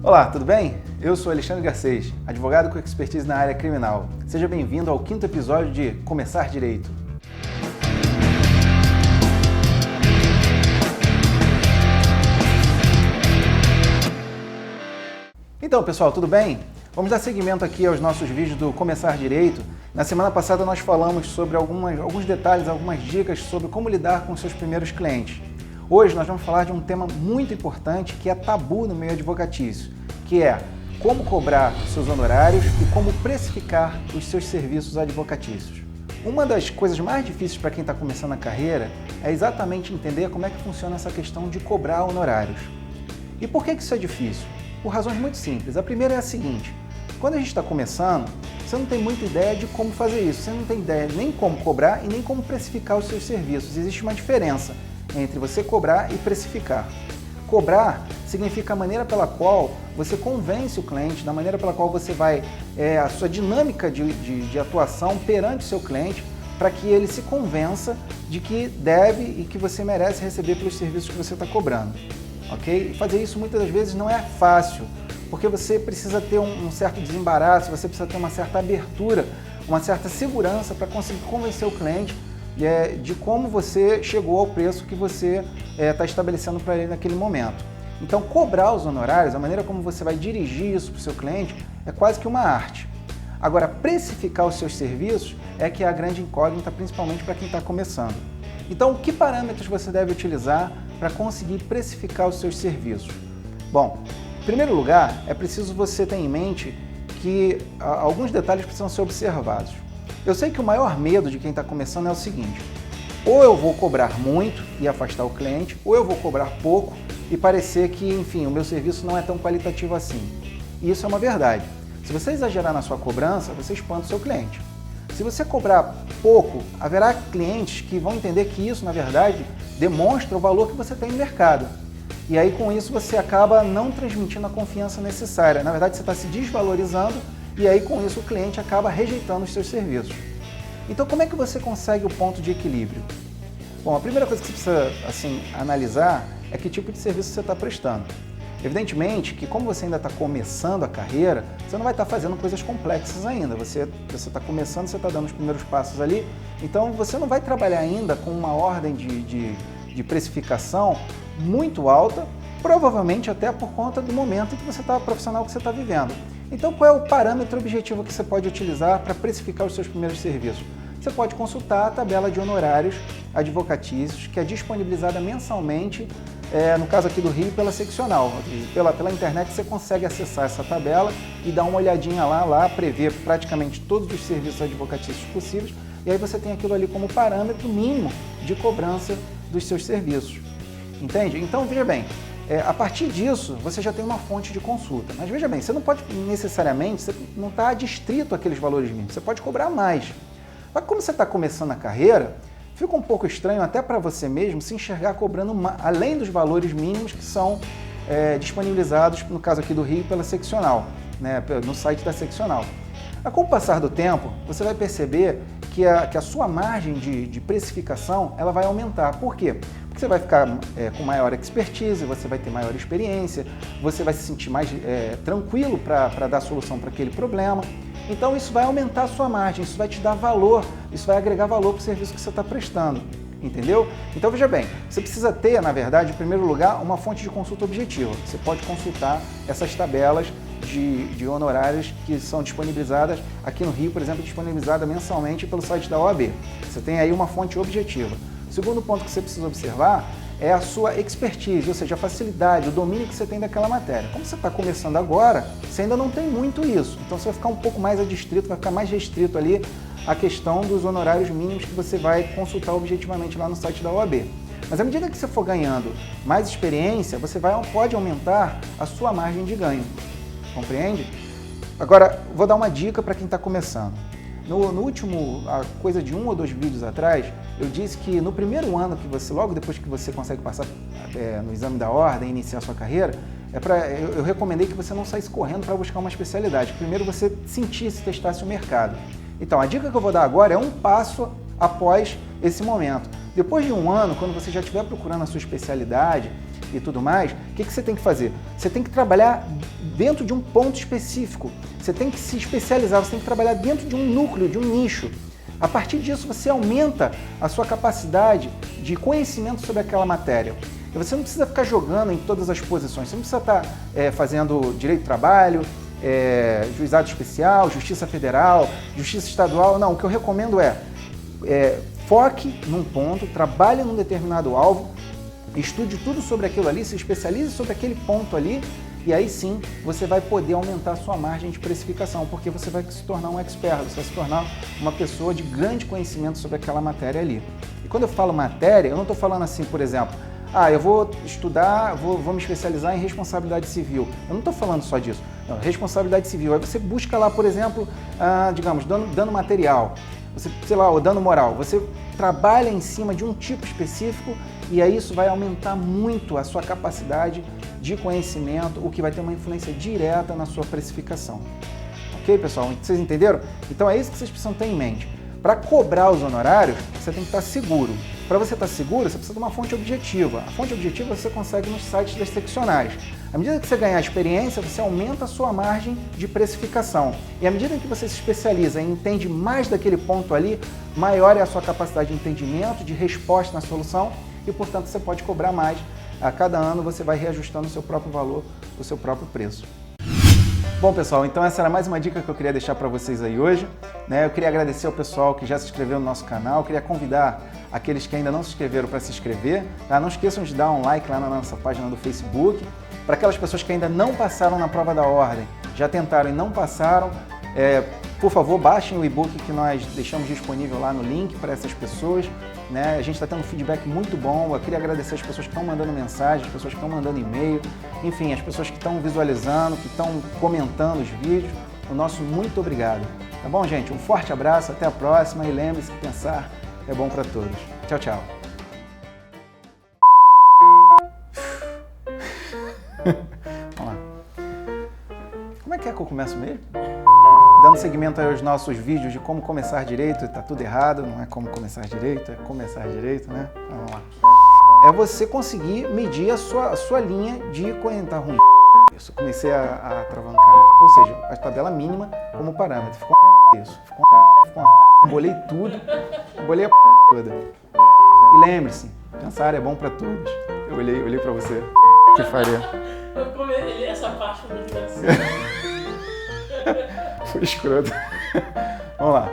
Olá, tudo bem? Eu sou Alexandre Garcês, advogado com expertise na área criminal. Seja bem-vindo ao 5º episódio de Começar Direito. Então, pessoal, tudo bem? Vamos dar seguimento aqui aos nossos vídeos do Começar Direito. Na semana passada nós falamos sobre alguns detalhes, algumas dicas sobre como lidar com seus primeiros clientes. Hoje nós vamos falar de um tema muito importante que é tabu no meio advocatício, que é como cobrar seus honorários e como precificar os seus serviços advocatícios. Uma das coisas mais difíceis para quem está começando a carreira é exatamente entender como é que funciona essa questão de cobrar honorários. E por que isso é difícil? Por razões muito simples. A primeira é a seguinte: quando a gente está começando, você não tem muita ideia de como fazer isso, você não tem ideia nem como cobrar e nem como precificar os seus serviços. Existe uma diferença entre você cobrar e precificar. Cobrar significa a maneira pela qual você convence o cliente, da maneira pela qual você vai, a sua dinâmica de atuação perante o seu cliente, para que ele se convença de que deve e que você merece receber pelos serviços que você está cobrando. Ok? E fazer isso muitas das vezes não é fácil, porque você precisa ter um certo desembaraço, você precisa ter uma certa abertura, uma certa segurança para conseguir convencer o cliente de como você chegou ao preço que você está estabelecendo para ele naquele momento. Então, cobrar os honorários, a maneira como você vai dirigir isso para o seu cliente, é quase que uma arte. Agora, precificar os seus serviços é que é a grande incógnita, principalmente para quem está começando. Então, que parâmetros você deve utilizar para conseguir precificar os seus serviços? Bom, em primeiro lugar, é preciso você ter em mente que alguns detalhes precisam ser observados. Eu sei que o maior medo de quem está começando é o seguinte: ou eu vou cobrar muito e afastar o cliente, ou eu vou cobrar pouco e parecer que, enfim, o meu serviço não é tão qualitativo assim. E isso é uma verdade. Se você exagerar na sua cobrança, você espanta o seu cliente. Se você cobrar pouco, haverá clientes que vão entender que isso, na verdade, demonstra o valor que você tem no mercado. E aí, com isso, você acaba não transmitindo a confiança necessária. Na verdade, você está se desvalorizando e aí, com isso, o cliente acaba rejeitando os seus serviços. Então, como é que você consegue o ponto de equilíbrio? Bom, a primeira coisa que você precisa analisar é que tipo de serviço você está prestando. Evidentemente que, como você ainda está começando a carreira, você não vai estar fazendo coisas complexas ainda. Você está começando, você está dando os primeiros passos ali, então você não vai trabalhar ainda com uma ordem de precificação muito alta, provavelmente até por conta do momento em que você está profissional que você está vivendo. Então, qual é o parâmetro objetivo que você pode utilizar para precificar os seus primeiros serviços? Você pode consultar a tabela de honorários advocatícios, que é disponibilizada mensalmente, no caso aqui do Rio, pela seccional. Pela internet você consegue acessar essa tabela e dar uma olhadinha lá prevê praticamente todos os serviços advocatícios possíveis, e aí você tem aquilo ali como parâmetro mínimo de cobrança dos seus serviços. Entende? Então, veja bem, a partir disso, você já tem uma fonte de consulta. Mas veja bem, você não pode necessariamente, você não está adstrito àqueles valores mínimos, você pode cobrar mais. Mas como você está começando a carreira, fica um pouco estranho até para você mesmo se enxergar cobrando além dos valores mínimos que são disponibilizados, no caso aqui do Rio, pela seccional, né, no site da seccional. Mas com o passar do tempo, você vai perceber que a sua margem de precificação ela vai aumentar. Por quê? Porque você vai ficar com maior expertise, você vai ter maior experiência, você vai se sentir mais tranquilo para dar solução para aquele problema. Então isso vai aumentar a sua margem, isso vai te dar valor, isso vai agregar valor para o serviço que você está prestando, entendeu? Então veja bem, você precisa ter, na verdade, em primeiro lugar, uma fonte de consulta objetiva. Você pode consultar essas tabelas de honorários que são disponibilizadas aqui no Rio, por exemplo, disponibilizada mensalmente pelo site da OAB. Você tem aí uma fonte objetiva. O segundo ponto que você precisa observar é a sua expertise, ou seja, a facilidade, o domínio que você tem daquela matéria. Como você está começando agora, você ainda não tem muito isso, então você vai ficar um pouco mais adstrito, vai ficar mais restrito ali a questão dos honorários mínimos que você vai consultar objetivamente lá no site da OAB. Mas à medida que você for ganhando mais experiência, você pode aumentar a sua margem de ganho, compreende? Agora, vou dar uma dica para quem está começando. No último, coisa de 1 ou 2 vídeos atrás, eu disse que no primeiro ano que você, logo depois que você consegue passar no exame da ordem e iniciar a sua carreira, eu recomendei que você não saísse correndo para buscar uma especialidade. Primeiro você sentisse, testasse o mercado. Então, a dica que eu vou dar agora é um passo após esse momento. Depois de um ano, quando você já estiver procurando a sua especialidade e tudo mais, o que você tem que fazer? Você tem que trabalhar dentro de um ponto específico. Você tem que se especializar, você tem que trabalhar dentro de um núcleo, de um nicho. A partir disso, você aumenta a sua capacidade de conhecimento sobre aquela matéria. E você não precisa ficar jogando em todas as posições, você não precisa estar fazendo direito do trabalho, juizado especial, justiça federal, justiça estadual. Não, o que eu recomendo foque num ponto, trabalhe num determinado alvo, estude tudo sobre aquilo ali, se especialize sobre aquele ponto ali, e aí sim você vai poder aumentar a sua margem de precificação, porque você vai se tornar um expert, você vai se tornar uma pessoa de grande conhecimento sobre aquela matéria ali. E quando eu falo matéria, eu não estou falando assim, por exemplo, eu vou estudar, vou me especializar em responsabilidade civil. Eu não estou falando só disso. Não, responsabilidade civil. Aí você busca lá, por exemplo, digamos, dano material, ou dano moral. Você trabalha em cima de um tipo específico e aí isso vai aumentar muito a sua capacidade de conhecimento, o que vai ter uma influência direta na sua precificação. Ok, pessoal? Vocês entenderam? Então é isso que vocês precisam ter em mente. Para cobrar os honorários, você tem que estar seguro. Para você estar seguro, você precisa de uma fonte objetiva. A fonte objetiva você consegue nos sites das seccionárias. À medida que você ganhar experiência, você aumenta a sua margem de precificação. E à medida que você se especializa e entende mais daquele ponto ali, maior é a sua capacidade de entendimento, de resposta na solução e, portanto, você pode cobrar mais. A cada ano você vai reajustando o seu próprio valor, o seu próprio preço. Bom, pessoal, então essa era mais uma dica que eu queria deixar para vocês aí hoje. Eu queria agradecer ao pessoal que já se inscreveu no nosso canal, eu queria convidar aqueles que ainda não se inscreveram para se inscrever. Tá? Não esqueçam de dar um like lá na nossa página do Facebook. Para aquelas pessoas que ainda não passaram na prova da ordem, já tentaram e não passaram, por favor, baixem o e-book que nós deixamos disponível lá no link para essas pessoas. A gente está tendo um feedback muito bom. Eu queria agradecer as pessoas que estão mandando mensagem, as pessoas que estão mandando e-mail, enfim, as pessoas que estão visualizando, que estão comentando os vídeos. O nosso muito obrigado. Tá bom, gente? Um forte abraço, até a próxima e lembre-se que pensar é bom para todos. Tchau, tchau. Vamos lá. Como é que eu começo mesmo? Dando seguimento aos nossos vídeos de como começar direito, tá tudo errado, não é como começar direito, é começar direito, né? Vamos lá. É você conseguir medir a sua linha de tá ruim. Isso, comecei a travancar. Ou seja, a tabela mínima como parâmetro. Ficou isso, ficou bolei tudo, bolei a toda. E lembre-se, pensar é bom para todos. Eu olhei para você. O que faria? Essa parte foi muito engraçada. Foi escroto. Vamos lá.